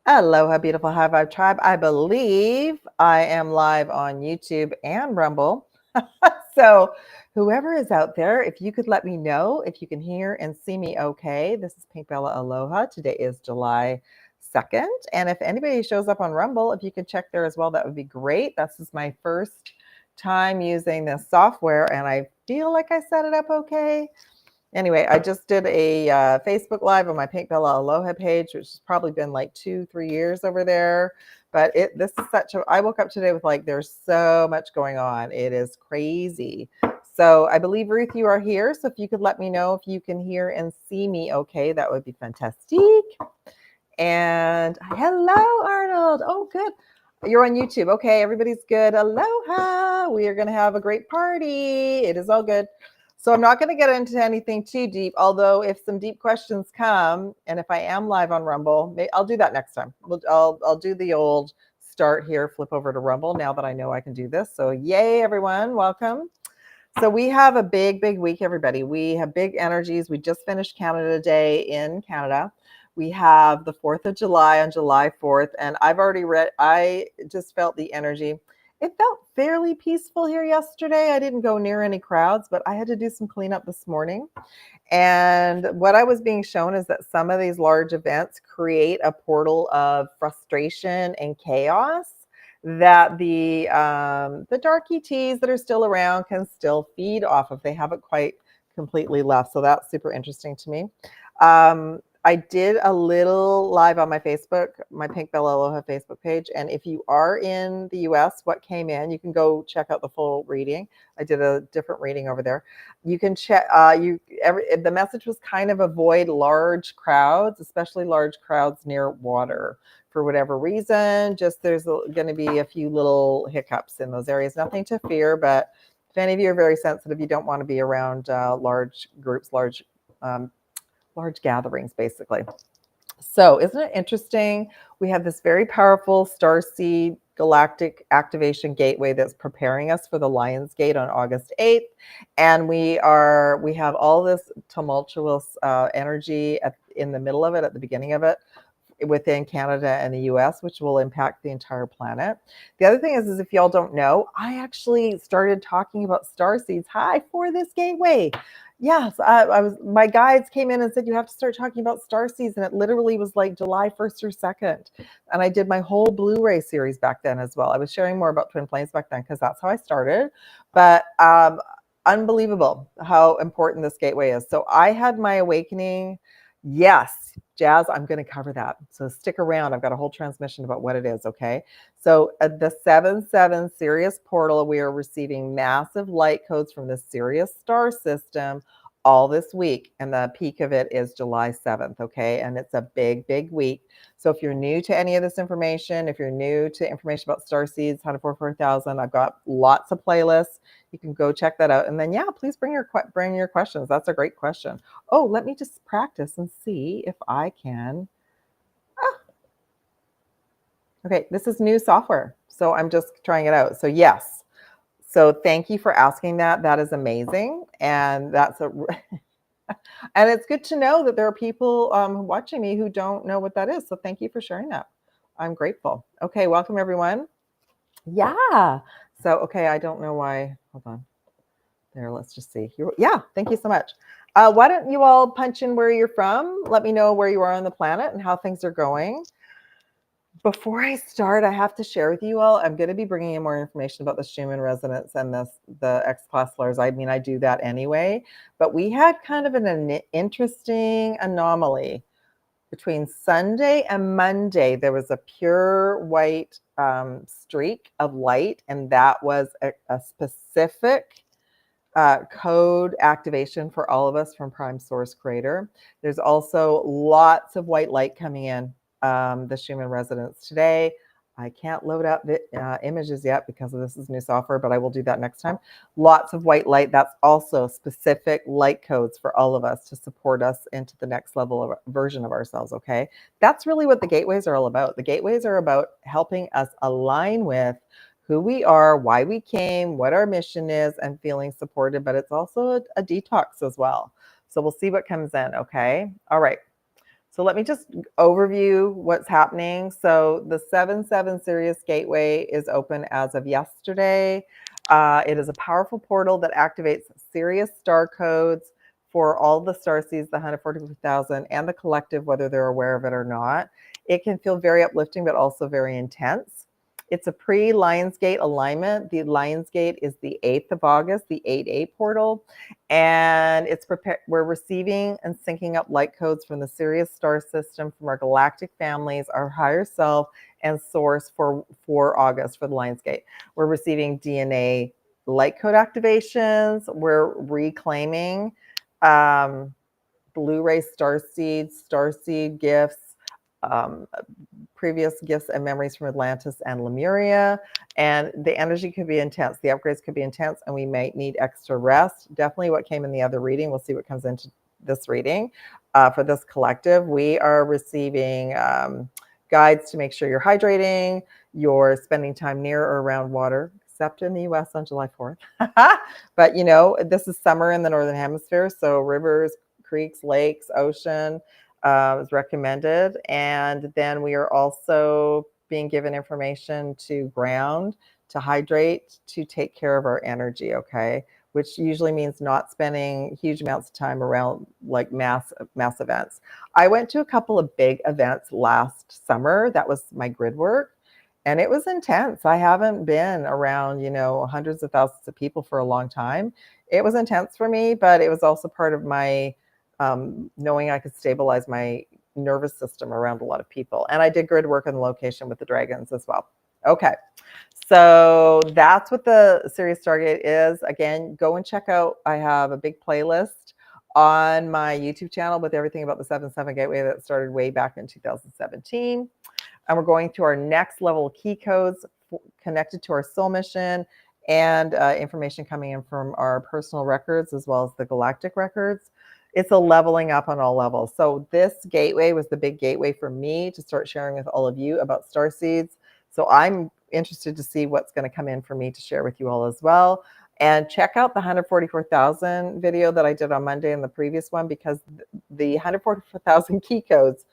Aloha, beautiful High Vibe Tribe. I believe I am live on YouTube and Rumble. So whoever is out there, if you could let me know if you can hear and see me okay. This is PinkBella Aloha. Today is July 2nd. And if anybody shows up on Rumble, if you could check there as well, that would be great. This is my first time using this software, and I feel like I set it up okay. Anyway, I just did a Facebook Live on my PinkBella Aloha page, which has probably been like 2-3 years over there. But this is I woke up today with there's so much going on. It is crazy. So I believe, Ruth, you are here. So if you could let me know if you can hear and see me okay, that would be fantastic. And hello, Arnold. Oh, good. You're on YouTube. Okay, everybody's good. Aloha. We are going to have a great party. It is all good. So I'm not going to get into anything too deep, although if some deep questions come, and if I am live on Rumble, I'll do that next time. I'll do the old start here, flip over to Rumble now that I know I can do this. So yay, everyone. Welcome. So we have a big, big week, everybody. We have big energies. We just finished Canada Day in Canada. We have the 4th of July on July 4th, and I just felt the energy. It felt fairly peaceful here yesterday. I didn't go near any crowds, but I had to do some cleanup this morning. And what I was being shown is that some of these large events create a portal of frustration and chaos that the dark ETs that are still around can still feed off of. They haven't quite completely left. So that's super interesting to me. I did a little live on my Facebook, my PinkBella Aloha Facebook page. And if you are in the US, what came in, you can go check out the full reading. I did a different reading over there. You can check, the message was kind of avoid large crowds, especially large crowds near water for whatever reason. Just there's going to be a few little hiccups in those areas. Nothing to fear, but if any of you are very sensitive, you don't want to be around large groups, large gatherings, basically. So isn't it interesting? We have this very powerful Starseed Galactic activation gateway that's preparing us for the Lion's Gate on August 8th. And we have all this tumultuous energy in the middle of it, at the beginning of it, within Canada and the US, which will impact the entire planet. The other thing is if y'all don't know, I actually started talking about Starseeds for this gateway. Yes, my guides came in and said, you have to start talking about Starseeds. And it literally was like July 1st or 2nd. And I did my whole Blu-ray series back then as well. I was sharing more about twin flames back then because that's how I started. But unbelievable how important this gateway is. So I had my awakening. Yes, Jazz, I'm going to cover that. So stick around. I've got a whole transmission about what it is, okay? So at the 7/7 Sirius portal, we are receiving massive light codes from the Sirius star system all this week. And the peak of it is July 7th, okay? And it's a big, big week. So if you're new to any of this information, if you're new to information about Starseeds, how to 44,000, I've got lots of playlists. You can go check that out. And then, yeah, please bring your questions. That's a great question. Oh, let me just practice and see if I can. Okay, this is new software, so I'm just trying it out. So yes, so thank you for asking that. That is amazing, and that's and it's good to know that there are people watching me who don't know what that is. So thank you for sharing that. I'm grateful. Okay, welcome everyone. Yeah. So okay, I don't know why. Hold on. There, let's just see. Yeah, thank you so much. Why don't you all punch in where you're from? Let me know where you are on the planet and how things are going. Before I start, I have to share with you all, I'm going to be bringing in more information about the Schumann resonance and the X-class flare. I mean, I do that anyway, but we had kind of an interesting anomaly. Between Sunday and Monday, there was a pure white streak of light, and that was a specific code activation for all of us from Prime Source Creator. There's also lots of white light coming in the Schumann resonance today. I can't load up the images yet because this is new software, but I will do that next time. Lots of white light. That's also specific light codes for all of us to support us into the next level of version of ourselves, okay? That's really what the gateways are all about. The gateways are about helping us align with who we are, why we came, what our mission is, and feeling supported, but it's also a detox as well. So we'll see what comes in, okay? All right. So let me just overview what's happening. So the 7/7 Sirius gateway is open as of yesterday. It is a powerful portal that activates Sirius star codes for all the starseeds, the 144,000, and the collective, whether they're aware of it or not. It can feel very uplifting, but also very intense. It's a pre-Lionsgate alignment. The Lionsgate is the 8th of August, the 8/8 portal. And it's prepared. We're receiving and syncing up light codes from the Sirius star system, from our galactic families, our higher self, and source for August for the Lionsgate. We're receiving DNA light code activations. We're reclaiming Blu-ray starseed gifts, um, previous gifts and memories from Atlantis and Lemuria. And the energy could be intense. The upgrades could be intense, and we might need extra rest. Definitely what came in the other reading. We'll see what comes into this reading for this collective. We are receiving guides to make sure you're hydrating, you're spending time near or around water, except in the US on July 4th. But you know, this is summer in the Northern Hemisphere, so rivers, creeks, lakes, ocean, is recommended. And then we are also being given information to ground, to hydrate, to take care of our energy, okay? Which usually means not spending huge amounts of time around like mass events. I went to a couple of big events last summer. That was my grid work. And it was intense. I haven't been around, you know, hundreds of thousands of people for a long time. It was intense for me, but it was also part of my knowing I could stabilize my nervous system around a lot of people. And I did grid work on the location with the dragons as well. Okay, so that's what the Sirius Stargate is. Again, go and check out, I have a big playlist on my YouTube channel with everything about the 7/7 gateway that started way back in 2017. And we're going to our next level key codes connected to our soul mission, and information coming in from our personal records as well as the galactic records. It's a leveling up on all levels. So this gateway was the big gateway for me to start sharing with all of you about starseeds. So I'm interested to see what's going to come in for me to share with you all as well. And check out the 144,000 video that I did on Monday and the previous one, because the 144,000 key codes,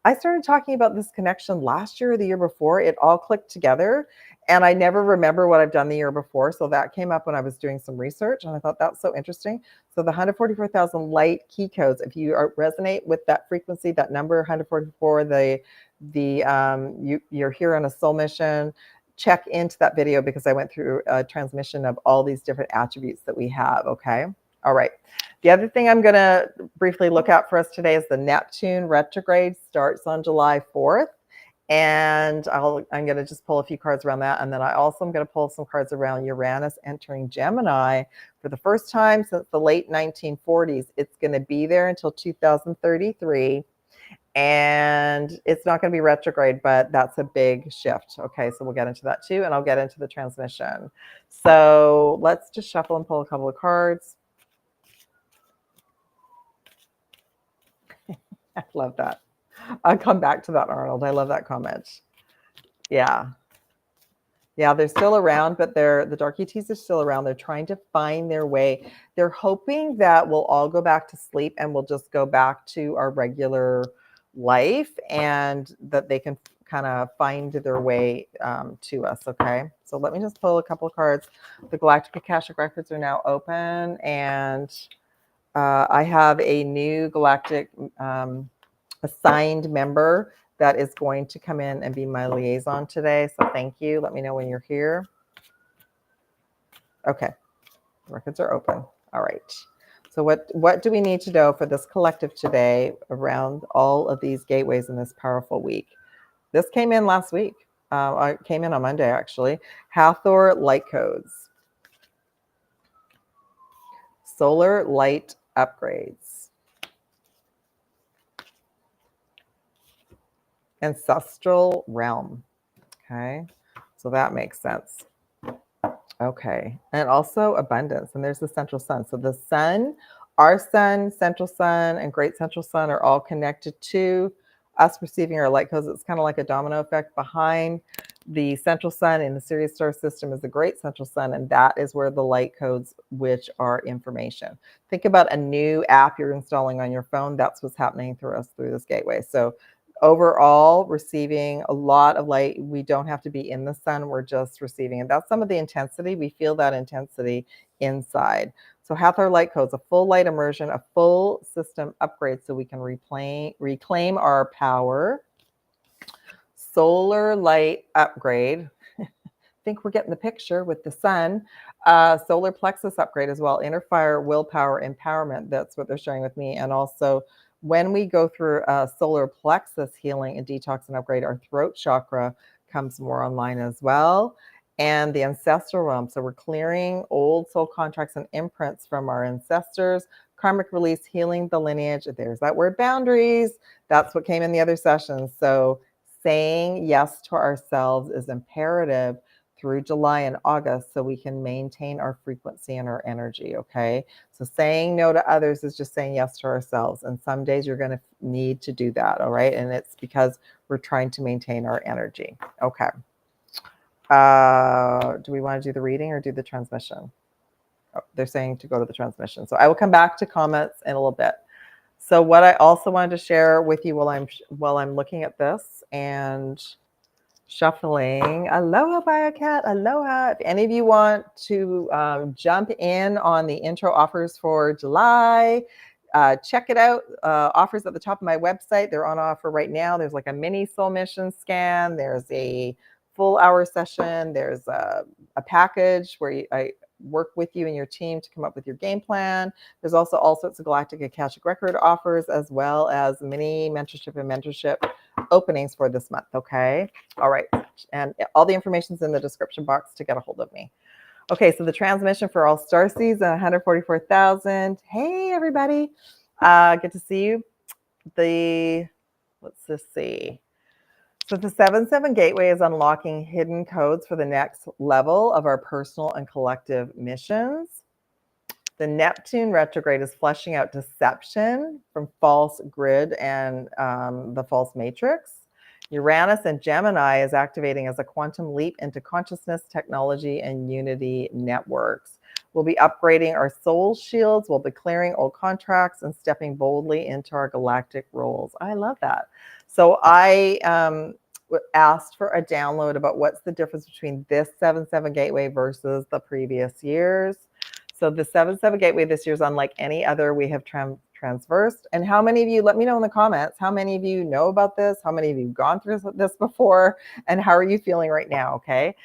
I started talking about this connection last year or the year before. It all clicked together, and I never remember what I've done the year before. So that came up when I was doing some research, and I thought that's so interesting. So the 144,000 light key codes, if you resonate with that frequency, that number 144, you're here on a soul mission, check into that video, because I went through a transmission of all these different attributes that we have, okay? All right. The other thing I'm going to briefly look at for us today is the Neptune retrograde starts on July 4th. And I'm going to just pull a few cards around that. And then I also am going to pull some cards around Uranus entering Gemini for the first time since the late 1940s. It's going to be there until 2033. And it's not going to be retrograde, but that's a big shift. Okay, so we'll get into that too. And I'll get into the transmission. So let's just shuffle and pull a couple of cards. I love that. I'll come back to that, Arnold. I love that comment. Yeah. Yeah, they're still around, but the dark ETs are still around. They're trying to find their way. They're hoping that we'll all go back to sleep and we'll just go back to our regular life, and that they can kind of find their way to us, okay? So let me just pull a couple of cards. The Galactic Akashic records are now open, and I have a new Galactic assigned member that is going to come in and be my liaison today. So thank you. Let me know when you're here. Okay, the records are open. All right. So what do we need to know for this collective today around all of these gateways in this powerful week? This came in last week. I came in on Monday, actually. Hathor light codes. Solar light upgrades. Ancestral realm. Okay, so that makes sense. Okay, and also abundance. And there's the central sun. So the sun, our sun, central sun, and great central sun are all connected to us receiving our light codes. It's kind of like a domino effect behind The central sun in the Sirius star system is the great central sun, and that is where the light codes, which are information. Think about a new app you're installing on your phone. That's what's happening through us through this gateway. So overall, receiving a lot of light. We don't have to be in the sun. We're just receiving it. That's some of the intensity. We feel that intensity inside. So Hathor light codes, a full light immersion, a full system upgrade so we can reclaim our power. Solar light upgrade. I think we're getting the picture with the sun. Solar plexus upgrade as well. Inner fire, willpower, empowerment. That's what they're sharing with me. And also, when we go through solar plexus healing and detox and upgrade, our throat chakra comes more online as well. And the ancestral realm. So we're clearing old soul contracts and imprints from our ancestors. Karmic release, healing the lineage. There's that word boundaries. That's what came in the other sessions. So saying yes to ourselves is imperative through July and August so we can maintain our frequency and our energy, okay? So saying no to others is just saying yes to ourselves. And some days you're going to need to do that, all right? And it's because we're trying to maintain our energy. Okay. Do we want to do the reading or do the transmission? Oh, they're saying to go to the transmission. So I will come back to comments in a little bit. So what I also wanted to share with you while I'm looking at this and shuffling. Aloha, Biocat. Aloha. If any of you want to jump in on the intro offers for July, check it out. Offers at the top of my website. They're on offer right now. There's like a mini soul mission scan. There's a full hour session. There's a package where I work with you and your team to come up with your game plan. There's also all sorts of Galactic Akashic record offers, as well as mini mentorship and mentorship openings for this month. Okay. All right. And all the information's in the description box to get a hold of me. Okay. So the transmission for all Starseeds, 144,000. Hey, everybody. Good to see you. Let's just see. So the 7-7 gateway is unlocking hidden codes for the next level of our personal and collective missions. The Neptune retrograde is fleshing out deception from false grid and the false matrix. Uranus and Gemini is activating as a quantum leap into consciousness, technology, and unity networks. We'll be upgrading our soul shields. We'll be clearing old contracts and stepping boldly into our galactic roles. I love that. So I asked for a download about what's the difference between this 7-7 gateway versus the previous years. So the 7-7 gateway this year is unlike any other we have transversed. And how many of you, let me know in the comments, how many of you know about this? How many of you have gone through this before? And how are you feeling right now, okay?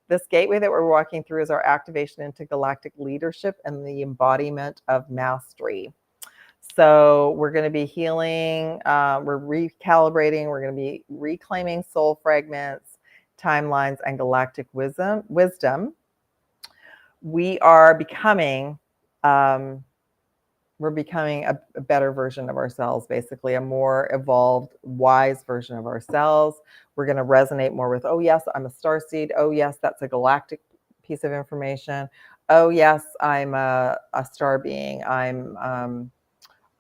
This gateway that we're walking through is our activation into galactic leadership and the embodiment of mastery. So we're going to be healing, we're recalibrating, we're going to be reclaiming soul fragments, timelines, and galactic wisdom. We are becoming, we're becoming a better version of ourselves, basically a more evolved, wise version of ourselves. We're going to resonate more with, oh yes, I'm a starseed. Oh yes, that's a galactic piece of information. Oh yes, I'm a star being.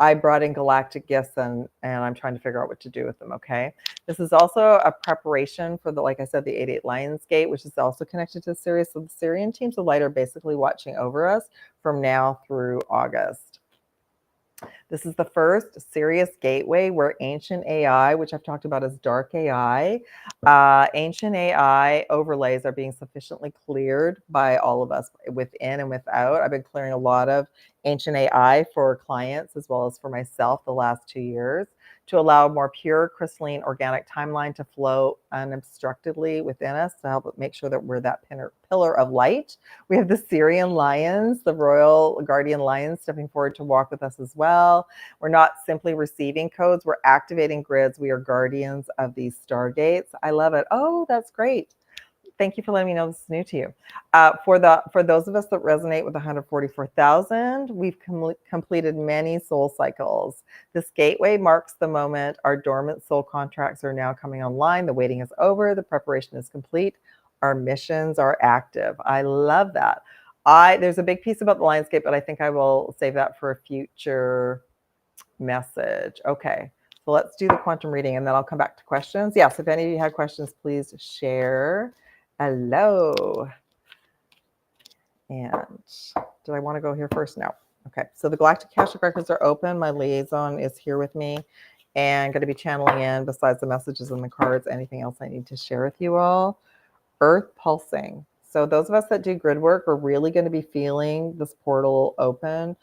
I brought in galactic gifts and I'm trying to figure out what to do with them, okay? This is also a preparation for the, like I said, the 88 Lions Gate, which is also connected to Sirius. So the Sirian teams of light are basically watching over us from now through August. This is the first Sirius gateway where ancient AI, which I've talked about as dark AI, ancient AI overlays are being sufficiently cleared by all of us within and without. I've been clearing a lot of ancient AI for clients as well as for myself the last 2 years to allow a more pure, crystalline, organic timeline to flow unobstructedly within us to help make sure that we're that pillar of light. We have the Sirian lions, the royal guardian lions stepping forward to walk with us as well. We're not simply receiving codes, we're activating grids. We are guardians of these stargates. I love it. Oh, that's great. Thank you for letting me know this is new to you. For those of us that resonate with 144,000, we've completed many soul cycles. This gateway marks the moment our dormant soul contracts are now coming online. The waiting is over. The preparation is complete. Our missions are active. I love that. There's a big piece about the Lionsgate, but I think I will save that for a future message. Okay. So let's do the quantum reading and then I'll come back to questions. Yes, if any of you had questions, please share. Hello. And did I want to go here first? No. Okay, so the Galactic Akashic records are open. My liaison is here with me and going to be channeling in, besides the messages and the cards, anything else I need to share with you all. Earth pulsing. So those of us that do grid work are really going to be feeling this portal open.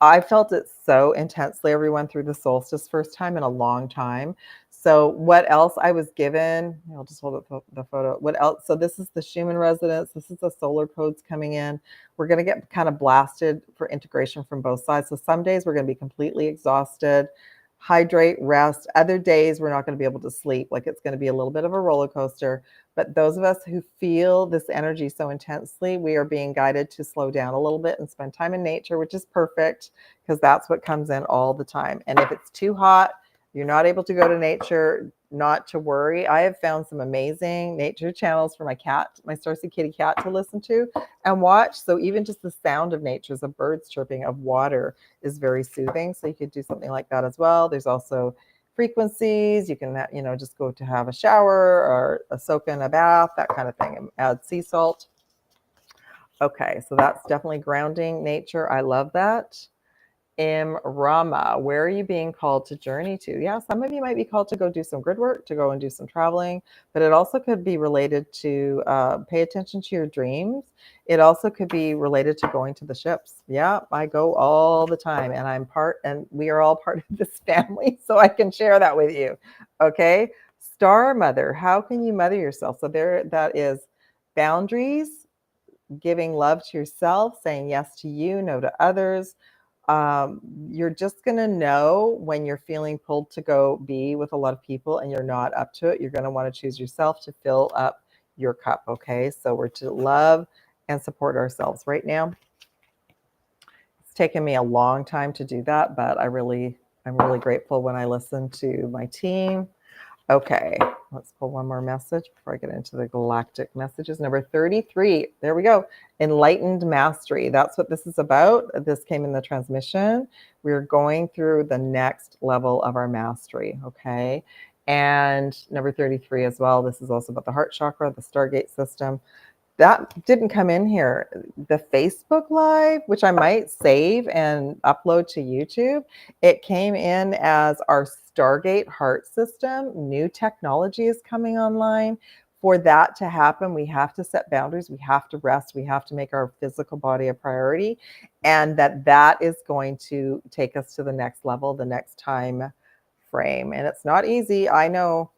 I felt it so intensely, everyone, through the solstice, first time in a long time. So what else I was given, I'll just hold up the photo. What else? So this is the Schumann resonance. This is the solar codes coming in. We're going to get kind of blasted for integration from both sides. So some days we're going to be completely exhausted, hydrate, rest. Other days we're not going to be able to sleep. Like it's going to be a little bit of a roller coaster. But those of us who feel this energy so intensely, we are being guided to slow down a little bit and spend time in nature, which is perfect because that's what comes in all the time. And if it's too hot, you're not able to go to nature, not to worry. I have found some amazing nature channels for my cat, my Starseed kitty cat, to listen to and watch. So even just the sound of nature, of birds chirping, of water, is very soothing. So you could do something like that as well. There's also frequencies. You can, just go to have a shower or a soak in a bath, that kind of thing, and add sea salt. Okay, so that's definitely grounding nature. I love that. Rama, where are you being called to journey to? Yeah, some of you might be called to go do some grid work, to go and do some traveling, but it also could be related to pay attention to your dreams. It also could be related to going to the ships. Yeah, I go all the time and we are all part of this family, so I can share that with you. Okay, Star Mother, how can you mother yourself? So that is boundaries, giving love to yourself, saying yes to you, no to others. You're just going to know when you're feeling pulled to go be with a lot of people and you're not up to it. You're going to want to choose yourself to fill up your cup. Okay, so we're to love and support ourselves right now. It's taken me a long time to do that, but I'm really grateful when I listen to my team. Okay, let's pull one more message before I get into the galactic messages. Number 33, there we go. Enlightened mastery. That's what this is about. This came in the transmission. We're going through the next level of our mastery, okay? And number 33 as well. This is also about the heart chakra, the Stargate system. That didn't come in here. The Facebook Live, which I might save and upload to YouTube, it came in as our Stargate heart system. New technology is coming online. For that to happen, we have to set boundaries. We have to rest. We have to make our physical body a priority. And that is going to take us to the next level, the next time frame. And it's not easy. I know.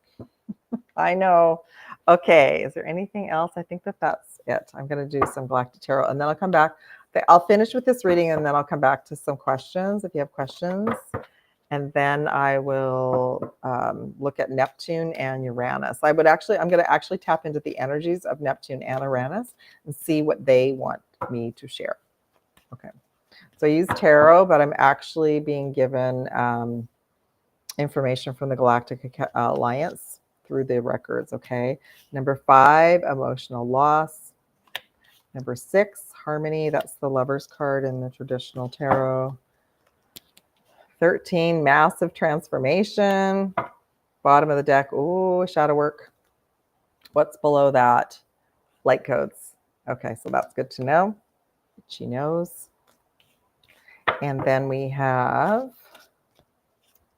I know. Okay, is there anything else? I think that's it. I'm going to do some Galactic Tarot and then I'll come back. I'll finish with this reading and then I'll come back to some questions if you have questions. And then I will look at Neptune and Uranus. I'm going to actually tap into the energies of Neptune and Uranus and see what they want me to share. Okay. So I use tarot, but I'm actually being given information from the Galactic Alliance through the records, okay? Number 5, emotional loss. Number 6, harmony. That's the Lover's card in the traditional tarot. 13, massive transformation. Bottom of the deck, ooh, shadow work. What's below that? Light codes. Okay, so that's good to know. She knows. And then we have,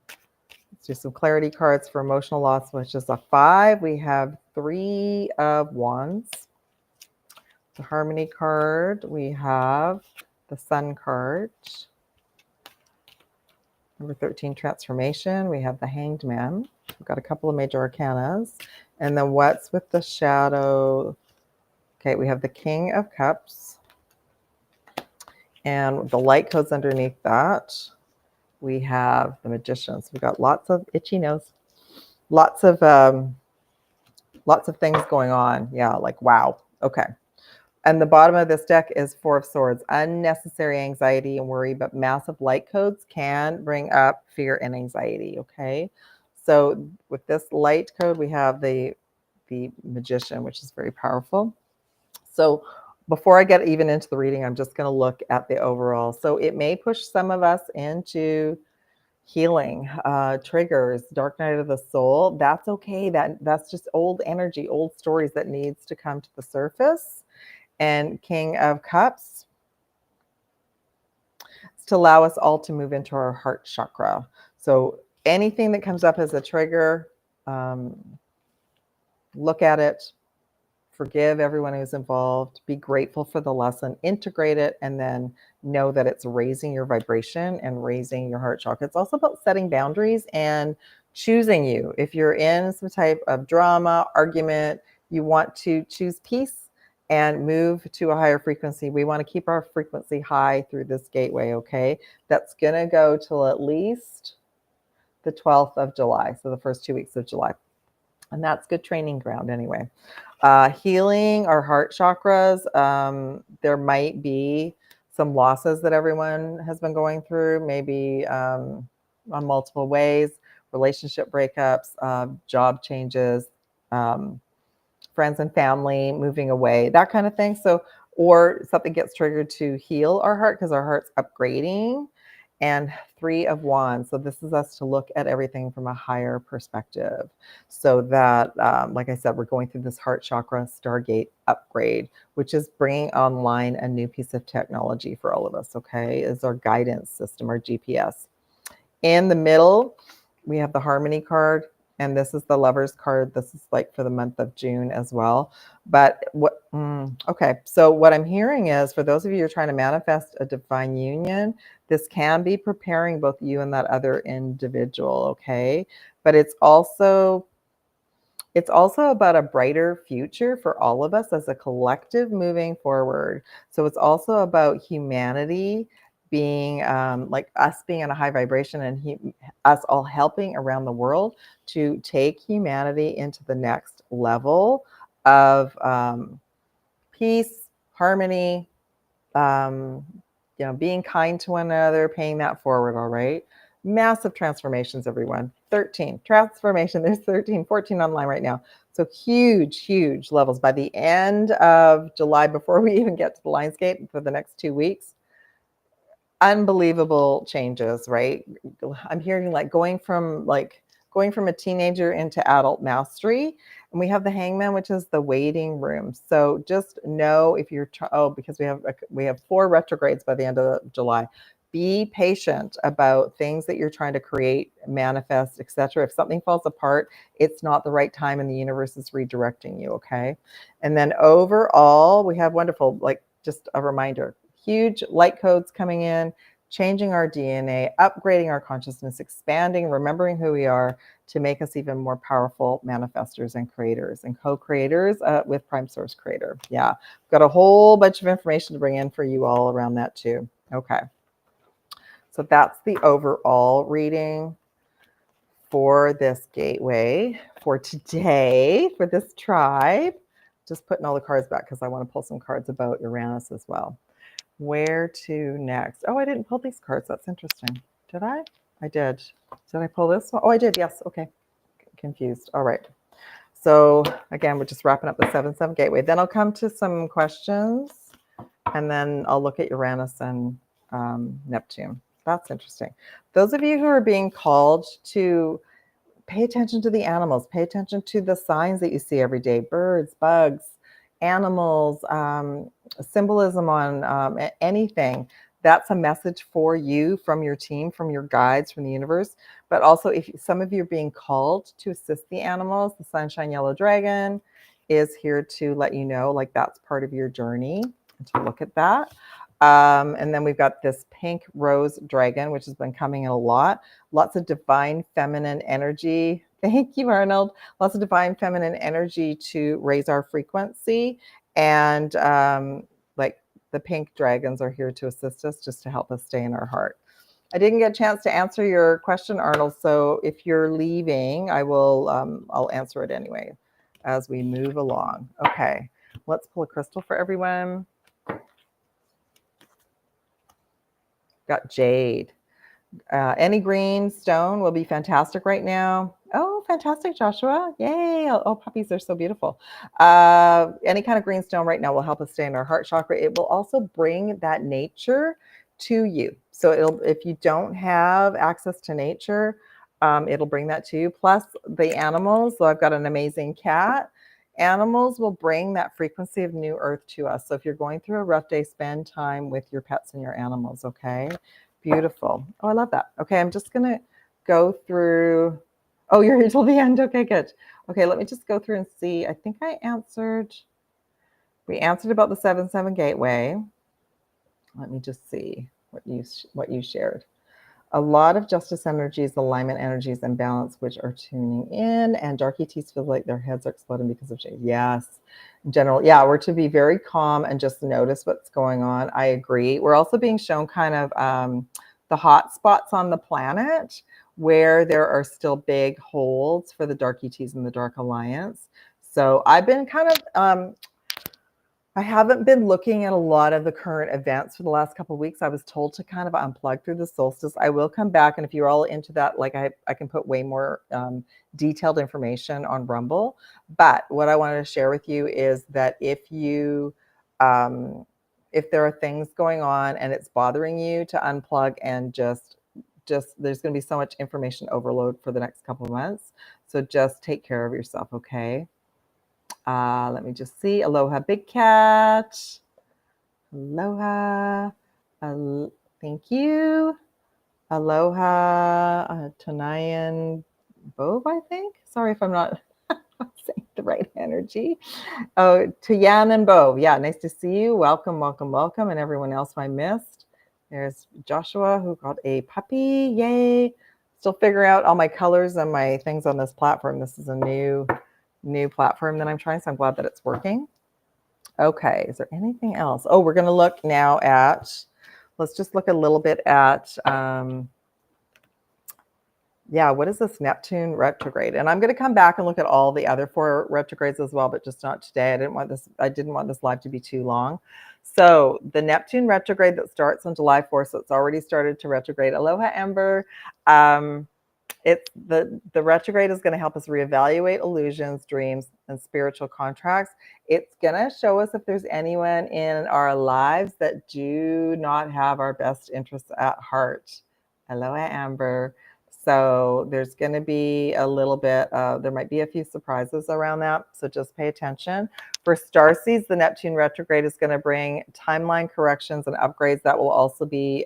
let's do some clarity cards for emotional loss, which is a 5. We have 3 of Wands. The harmony card. We have the Sun card. Number 13, transformation. We have the Hanged Man. We've got a couple of major arcanas. And then what's with the shadow? Okay, we have the King of Cups. And the light codes underneath that. We have the Magician. So we've got lots of itchy nose. Lots of things going on. Yeah, like wow. Okay. And the bottom of this deck is 4 of Swords. Unnecessary anxiety and worry, but massive light codes can bring up fear and anxiety, okay? So with this light code, we have the Magician, which is very powerful. So before I get even into the reading, I'm just going to look at the overall. So it may push some of us into healing, triggers, dark night of the soul. That's okay. That's just old energy, old stories that needs to come to the surface. And King of Cups, it's to allow us all to move into our heart chakra. So anything that comes up as a trigger, look at it, forgive everyone who's involved, be grateful for the lesson, integrate it, and then know that it's raising your vibration and raising your heart chakra. It's also about setting boundaries and choosing you. If you're in some type of drama, argument, you want to choose peace and move to a higher frequency. We want to keep our frequency high through this gateway, okay? That's going to go till at least the 12th of July, so the first 2 weeks of July. And that's good training ground anyway. Healing our heart chakras. There might be some losses that everyone has been going through, maybe on multiple ways, relationship breakups, job changes, friends and family moving away, that kind of thing. So, or something gets triggered to heal our heart because our heart's upgrading. And 3 of Wands. So this is us to look at everything from a higher perspective. So that, like I said, we're going through this heart chakra Stargate upgrade, which is bringing online a new piece of technology for all of us, okay? Is our guidance system, our GPS. In the middle, we have the Harmony card. And this is the Lovers card. This is like for the month of June as well. But what, okay. So what I'm hearing is for those of you who are trying to manifest a divine union, this can be preparing both you and that other individual. Okay. But it's also about a brighter future for all of us as a collective moving forward. So it's also about humanity being like us being in a high vibration and us all helping around the world to take humanity into the next level of peace, harmony, being kind to one another, paying that forward. All right. Massive transformations, everyone. 13 transformation. There's 13, 14 online right now. So huge levels by the end of July, before we even get to the Lionsgate for the next 2 weeks. Unbelievable changes, right? I'm hearing going from a teenager into adult mastery. And we have the Hangman, which is the waiting room. So just know if you're, because we have 4 retrogrades by the end of July. Be patient about things that you're trying to create, manifest, etc. If something falls apart, it's not the right time and the universe is redirecting you, okay? And then overall, we have wonderful, just a reminder, huge light codes coming in, changing our DNA, upgrading our consciousness, expanding, remembering who we are to make us even more powerful manifestors and creators and co-creators with Prime Source Creator. Yeah, I've got a whole bunch of information to bring in for you all around that too. Okay. So that's the overall reading for this gateway for today, for this tribe. Just putting all the cards back because I want to pull some cards about Uranus as well. Where to next? Oh, I didn't pull these cards. That's interesting. Did I? I did. Did I pull this one? Oh, I did. Yes. Okay. Confused. All right. So again, we're just wrapping up the 7-7 gateway. Then I'll come to some questions and then I'll look at Uranus and Neptune. That's interesting. Those of you who are being called to pay attention to the animals, pay attention to the signs that you see every day, birds, bugs, animals, symbolism on anything. That's a message for you from your team, from your guides, from the universe. But also, if some of you are being called to assist the animals, the Sunshine Yellow Dragon is here to let you know, that's part of your journey, and to look at that. And then we've got this pink rose dragon, which has been coming in a lot. Lots of divine feminine energy. Thank you, Arnold. Lots of divine feminine energy to raise our frequency. And the pink dragons are here to assist us, just to help us stay in our heart. I didn't get a chance to answer your question, Arnold. So if you're leaving, I'll answer it anyway as we move along. Okay, let's pull a crystal for everyone. Got jade. Any green stone will be fantastic right now. Oh, fantastic, Joshua. Yay. Oh, puppies are so beautiful. Any kind of green stone right now will help us stay in our heart chakra. It will also bring that nature to you. So if you don't have access to nature, it'll bring that to you. Plus the animals. So I've got an amazing cat. Animals will bring that frequency of new earth to us. So if you're going through a rough day, spend time with your pets and your animals. Okay. Beautiful. Oh, I love that. Okay. I'm just going to go through. Oh, you're here till the end. Okay, good. Okay. Let me just go through and see. I think we answered about the 7-7 gateway. Let me just see what you shared. A lot of justice energies, alignment energies, and balance, which are tuning in. And dark ETs feel like their heads are exploding because of shade. Yes. In general, yeah, we're to be very calm and just notice what's going on. I agree. We're also being shown kind of the hot spots on the planet where there are still big holds for the dark ETs and the Dark Alliance. So I've been kind of I haven't been looking at a lot of the current events for the last couple of weeks. I was told to kind of unplug through the solstice. I will come back, and if you're all into that, like I can put way more detailed information on Rumble. But what I wanted to share with you is that if there are things going on and it's bothering you, to unplug and just there's going to be so much information overload for the next couple of months. So just take care of yourself, okay? Let me just see. Aloha, Big Cat. Aloha. Thank you. Aloha, Tonayan Bove, I think. Sorry if I'm not saying the right energy. Oh, Tian and Bove. Yeah, nice to see you. Welcome, welcome, welcome. And everyone else I missed. There's Joshua who got a puppy. Yay. Still figuring out all my colors and my things on this platform. This is a new platform that I'm trying, so I'm glad that it's working. Okay, is there anything else? Oh, we're going to look now at, let's just look a little bit at, what is this Neptune retrograde? And I'm going to come back and look at all the other 4 retrogrades as well, but just not today. I didn't want this live to be too long. So the Neptune retrograde that starts on July 4th, so it's already started to retrograde. Aloha, Amber. It's the retrograde is going to help us reevaluate illusions, dreams, and spiritual contracts. It's going to show us if there's anyone in our lives that do not have our best interests at heart. Aloha, Amber. So there's going to be a little bit, there might be a few surprises around that. So just pay attention. For Starseeds, the Neptune retrograde is going to bring timeline corrections and upgrades that will also be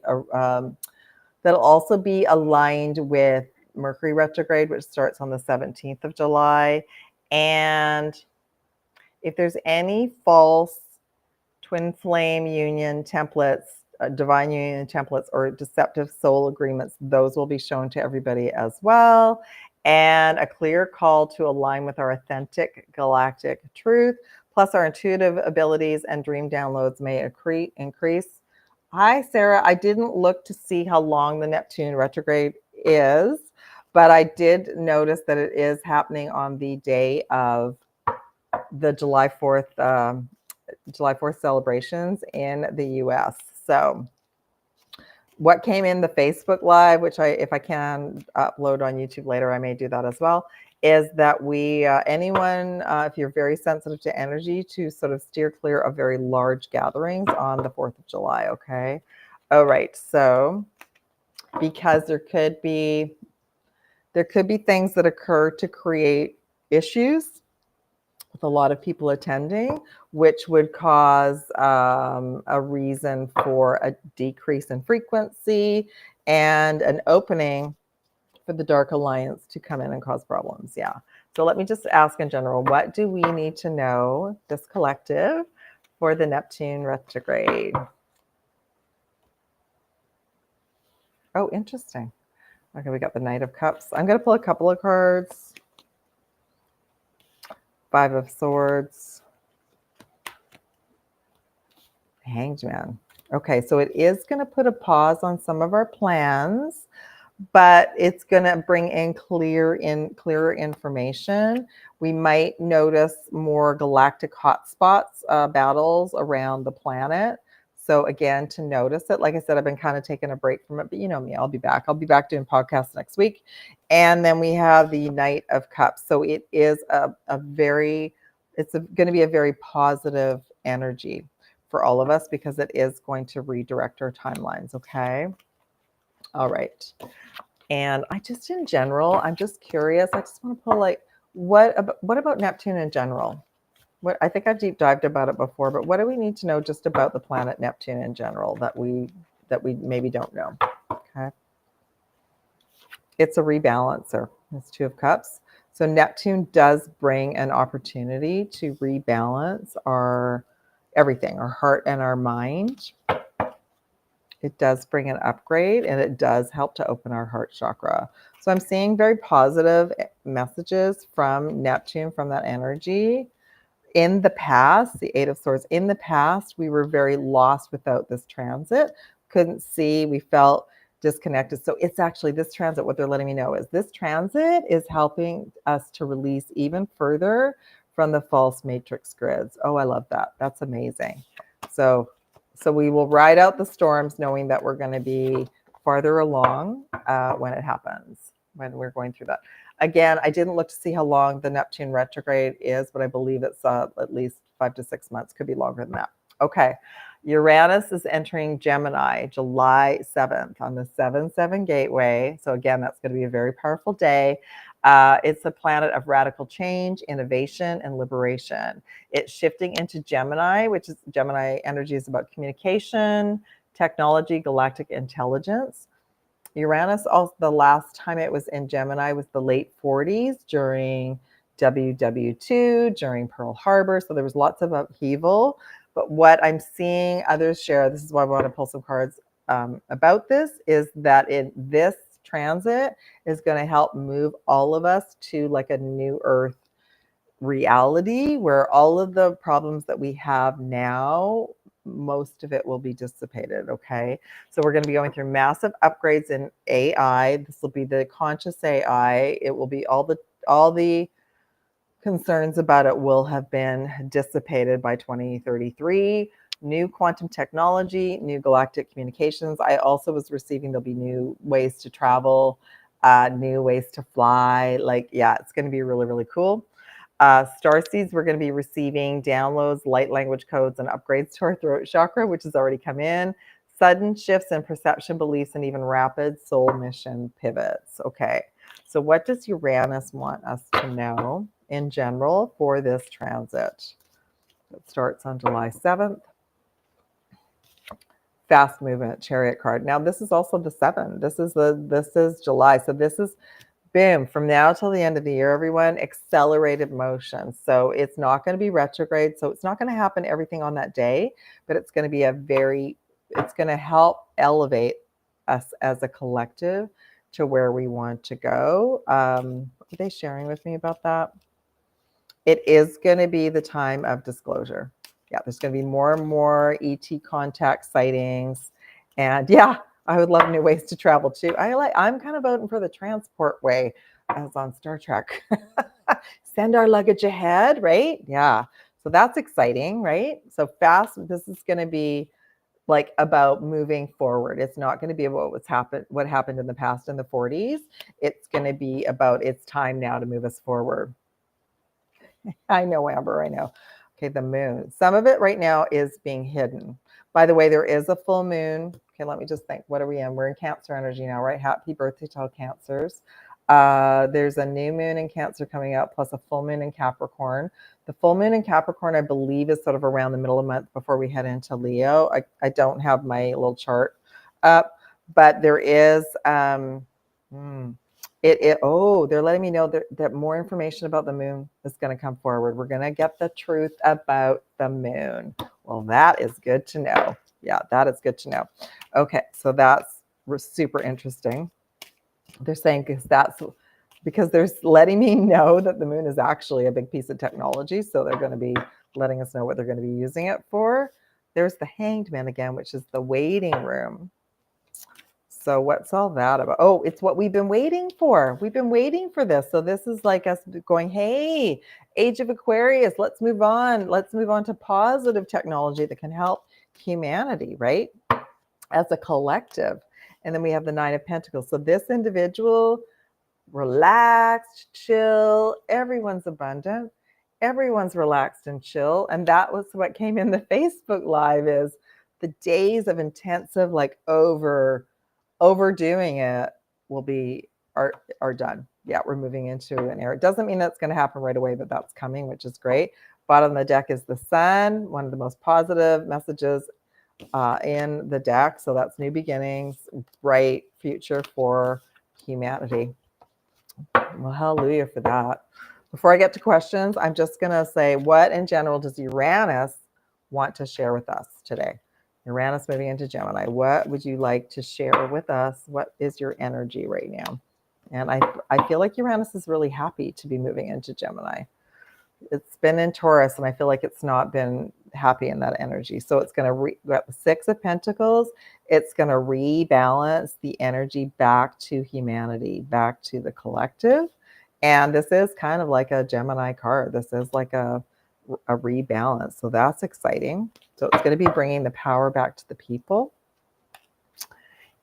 aligned with Mercury retrograde, which starts on the 17th of July. And if there's any false twin flame union templates, divine union templates, or deceptive soul agreements, those will be shown to everybody as well. And a clear call to align with our authentic galactic truth, plus our intuitive abilities and dream downloads may increase. Hi, Sarah. I didn't look to see how long the Neptune retrograde is, but I did notice that it is happening on the day of the July 4th celebrations in the US. So what came in the Facebook Live, which if I can upload on YouTube later, I may do that as well, is that anyone, if you're very sensitive to energy, to sort of steer clear of very large gatherings on the 4th of July, okay? All right, so because there could be things that occur to create issues with a lot of people attending, which would cause a reason for a decrease in frequency and an opening for the Dark Alliance to come in and cause problems. Yeah. So let me just ask in general, what do we need to know, this collective, for the Neptune retrograde? Oh, interesting. Okay, we got the Knight of Cups. I'm going to pull a couple of cards. 5 of Swords. Hanged Man. Okay, so it is going to put a pause on some of our plans, but it's going to bring in clearer information. We might notice more galactic hotspots, battles around the planet. So again, to notice it, like I said, I've been kind of taking a break from it, but you know me, I'll be back. I'll be back doing podcasts next week. And then we have the Knight of Cups. So it is going to be a very positive energy for all of us because it is going to redirect our timelines. Okay. All right. And I just, in general, I'm just curious. I just want to pull like, what about Neptune in general? What, I think I've deep dived about it before, but what do we need to know just about the planet Neptune in general that we maybe don't know? Okay. It's a rebalancer. It's Two of Cups. So Neptune does bring an opportunity to rebalance our everything, our heart and our mind. It does bring an upgrade, and it does help to open our heart chakra. So I'm seeing very positive messages from Neptune, from that energy. In the past, the Eight of Swords, in the past, we were very lost without this transit. Couldn't see, we felt disconnected. So it's actually this transit, what they're letting me know is this transit is helping us to release even further from the false matrix grids. Oh, I love that. That's amazing. So we will ride out the storms knowing that we're going to be farther along when it happens, when we're going through that. Again, I didn't look to see how long the Neptune retrograde is, but I believe it's at least 5 to 6 months. Could be longer than that. Okay. Uranus is entering Gemini July 7th on the 7-7 gateway. So again, that's going to be a very powerful day. It's a planet of radical change, innovation, and liberation. It's shifting into Gemini, which is Gemini energy is about communication, technology, galactic intelligence. Uranus, also the last time it was in Gemini was the late 40s during WW2, during Pearl Harbor. So there was lots of upheaval. But what I'm seeing others share, this is why I want to pull some cards about this, is that in this transit is going to help move all of us to like a new earth reality where all of the problems that we have now, most of it will be dissipated. Okay. So we're going to be going through massive upgrades in AI. This will be the conscious AI. It will be all the concerns about it will have been dissipated by 2033. New quantum technology, new galactic communications. I also was receiving there'll be new ways to travel, new ways to fly. Like, yeah, it's going to be really, really cool. Starseeds, we're going to be receiving downloads, light language codes, and upgrades to our throat chakra, which has already come in. Sudden shifts in perception, beliefs, and even rapid soul mission pivots. Okay, so what does Uranus want us to know in general for this transit? It starts on July 7th. Fast movement, Chariot card. Now this is also the 7. This is July. So this is boom, from now till the end of the year, everyone, accelerated motion. So it's not going to be retrograde. So it's not going to happen everything on that day, but it's going to be it's going to help elevate us as a collective to where we want to go. What are they sharing with me about that? It is going to be the time of disclosure. Yeah, there's going to be more and more ET contact sightings. And yeah, I would love new ways to travel too. I'm kind of voting for the transport way as on Star Trek. Send our luggage ahead, right? Yeah. So that's exciting, right? So fast, this is going to be like about moving forward. It's not going to be about what happened in the past in the 40s. It's going to be about it's time now to move us forward. I know, Amber, I know. Okay, the moon. Some of it right now is being hidden. By the way, there is a full moon. Okay, let me just think. What are we in? We're in Cancer energy now, right? Happy birthday to all Cancers. There's a new moon in Cancer coming out, plus a full moon in Capricorn. The full moon in Capricorn, I believe, is sort of around the middle of the month before we head into Leo. I don't have my little chart up, but there is... they're letting me know that more information about the moon is going to come forward. We're going to get the truth about the moon. Well, that is good to know. Yeah, that is good to know. Okay, so that's super interesting. They're saying because they're letting me know that the moon is actually a big piece of technology. So they're going to be letting us know what they're going to be using it for. There's the Hanged Man again, which is the waiting room. So what's all that about? Oh, it's what we've been waiting for. We've been waiting for this. So this is like us going, hey, Age of Aquarius, let's move on. Let's move on to positive technology that can help humanity, right? As a collective. And then we have the Nine of Pentacles. So this individual, relaxed, chill, everyone's abundant. everyone's relaxed and chill. And that was what came in the Facebook Live is the days of intensive, like overdoing it will be are done. Yeah, we're moving into an era. It doesn't mean that's going to happen right away, but that's coming, which is great. Bottom of the deck is the sun, one of the most positive messages in the deck. So that's new beginnings, bright future for humanity. Well, hallelujah for that. Before I get to questions, I'm just going to say, what in general does Uranus want to share with us today? Uranus moving into Gemini. What would you like to share with us? What is your energy right now? And I feel like Uranus is really happy to be moving into Gemini. It's been in Taurus, and I feel like it's not been happy in that energy. So it's going to we got the Six of Pentacles. It's going to rebalance the energy back to humanity, back to the collective. And this is kind of like a Gemini card. This is like a rebalance. So that's exciting. So it's going to be bringing the power back to the people.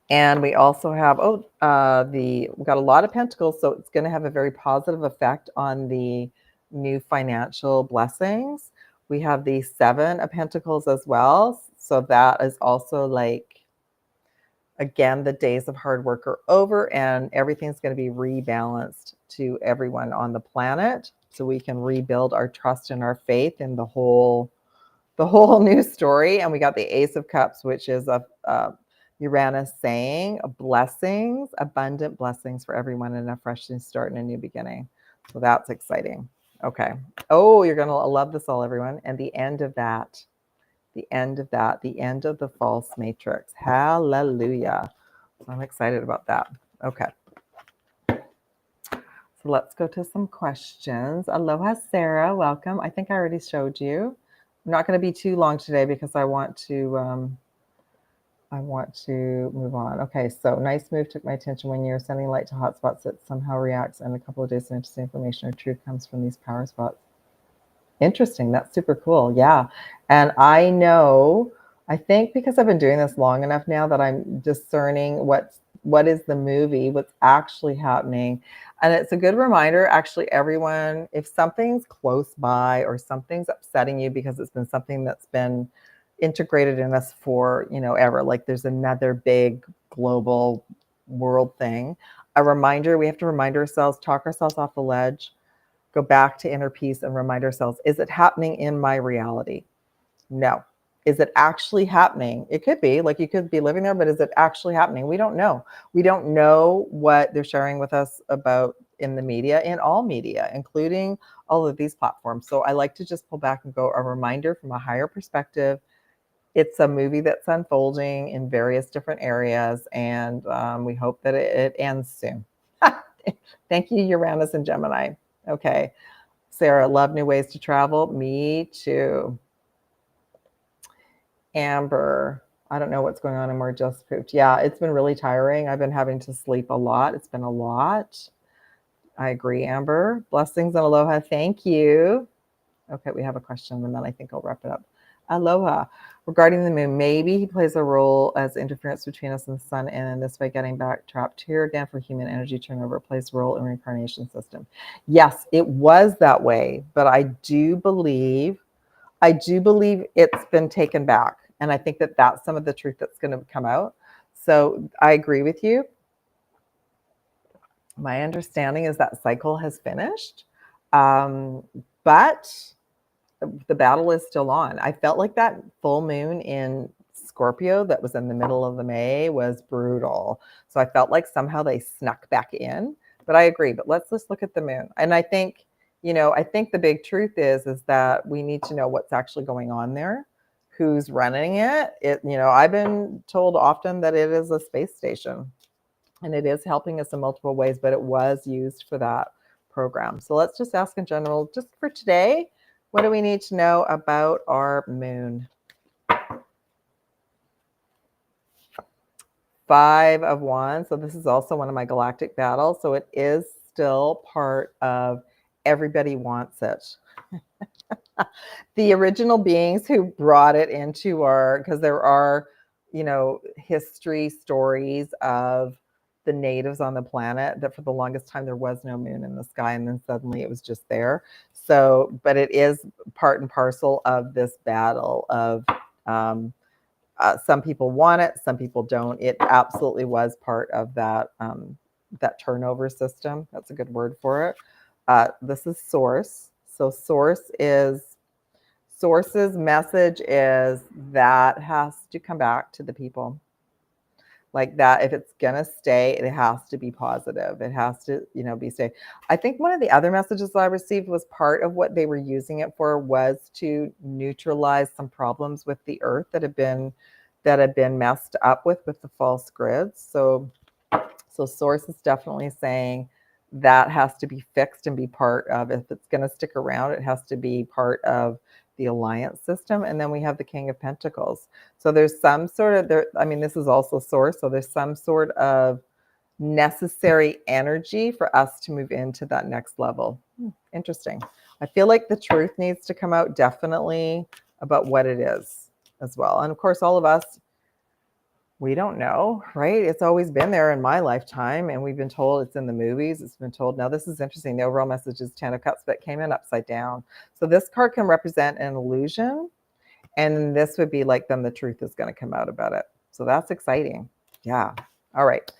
And we also have, we've got a lot of pentacles. So it's going to have a very positive effect on the new financial blessings. We have the Seven of Pentacles as well. So that is also like, again, the days of hard work are over and everything's going to be rebalanced to everyone on the planet. So we can rebuild our trust and our faith in the whole new story. And we got the Ace of Cups, which is a Uranus saying blessings, abundant blessings for everyone and a fresh new start and a new beginning. So that's exciting. Okay. Oh, you're going to love this all, everyone. And the end of that, the end of the false matrix. Hallelujah. I'm excited about that. Okay. So let's go to some questions. Aloha, Sarah. Welcome. I think I already showed you. I'm not going to be too long today because I want to move on. Okay, so nice move took my attention when you're sending light to hotspots that somehow reacts, and a couple of days interesting information or truth comes from these power spots. Interesting. That's super cool. Yeah. And I think because I've been doing this long enough now that I'm discerning what is the movie, what's actually happening. And it's a good reminder, actually, everyone, if something's close by or something's upsetting you because it's been something that's been integrated in us for, ever, like there's another big global world thing, a reminder, we have to remind ourselves, talk ourselves off the ledge, go back to inner peace and remind ourselves, is it happening in my reality? No. Is it actually happening? It could be, like you could be living there, but is it actually happening? We don't know. We don't know what they're sharing with us about in the media, in all media, including all of these platforms. So I like to just pull back and go, a reminder from a higher perspective. It's a movie that's unfolding in various different areas, and we hope that it ends soon. Thank you, Uranus and Gemini. Okay. Sarah, love new ways to travel. Me too. Amber, I don't know what's going on, and we're just pooped. Yeah, it's been really tiring. I've been having to sleep a lot. It's been a lot. I agree, Amber. Blessings and aloha. Thank you. Okay, we have a question, and then I think I'll wrap it up. Aloha. Regarding the moon, maybe he plays a role as interference between us and the sun, and in this way getting back trapped here again for human energy turnover, plays a role in reincarnation system. Yes, it was that way, but I do believe it's been taken back. And I think that that's some of the truth that's going to come out. So I agree with you. My understanding is that cycle has finished. But the battle is still on. I felt like that full moon in Scorpio that was in the middle of the May was brutal. So I felt like somehow they snuck back in, but I agree. But let's just look at the moon. And I think, I think the big truth is that we need to know what's actually going on there, who's running it. I've been told often that it is a space station and it is helping us in multiple ways, but it was used for that program. So let's just ask in general, just for today, what do we need to know about our moon? 5 of Wands. So this is also one of my galactic battles. So it is still part of everybody wants it. The original beings who brought it into because there are, history stories of the natives on the planet that for the longest time there was no moon in the sky, and then suddenly it was just there. So, but it is part and parcel of this battle of some people want it, some people don't. It absolutely was part of that that turnover system. That's a good word for it. This is source. So source's message is that has to come back to the people. Like that, if it's gonna stay, it has to be positive. It has to, be stay. I think one of the other messages that I received was part of what they were using it for was to neutralize some problems with the earth that had been messed up with the false grids. So source is definitely saying that has to be fixed and be part of, if it's going to stick around, it has to be part of the alliance system. And then we have the King of Pentacles. So there's some sort of this is also source. So there's some sort of necessary energy for us to move into that next level. Interesting. I feel like the truth needs to come out definitely about what it is as well. And of course, all of us, we don't know, right? It's always been there in my lifetime, and we've been told it's in the movies. It's been told. Now, this is interesting. The overall message is 10 of Cups, but it came in upside down. So this card can represent an illusion, and this would be like, then the truth is going to come out about it. So that's exciting. Yeah. All right.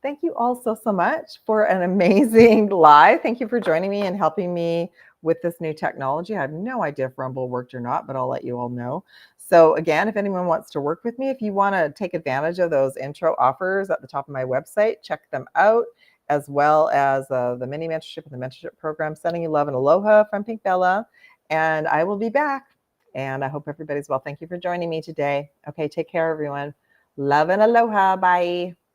Thank you all so much for an amazing live. Thank you for joining me and helping me with this new technology. I have no idea if Rumble worked or not, but I'll let you all know. So again, if anyone wants to work with me, if you want to take advantage of those intro offers at the top of my website, check them out, as well as the mini mentorship and the mentorship program. Sending you love and aloha from Pink Bella, and I will be back. And I hope everybody's well. Thank you for joining me today. Okay, take care, everyone. Love and aloha. Bye.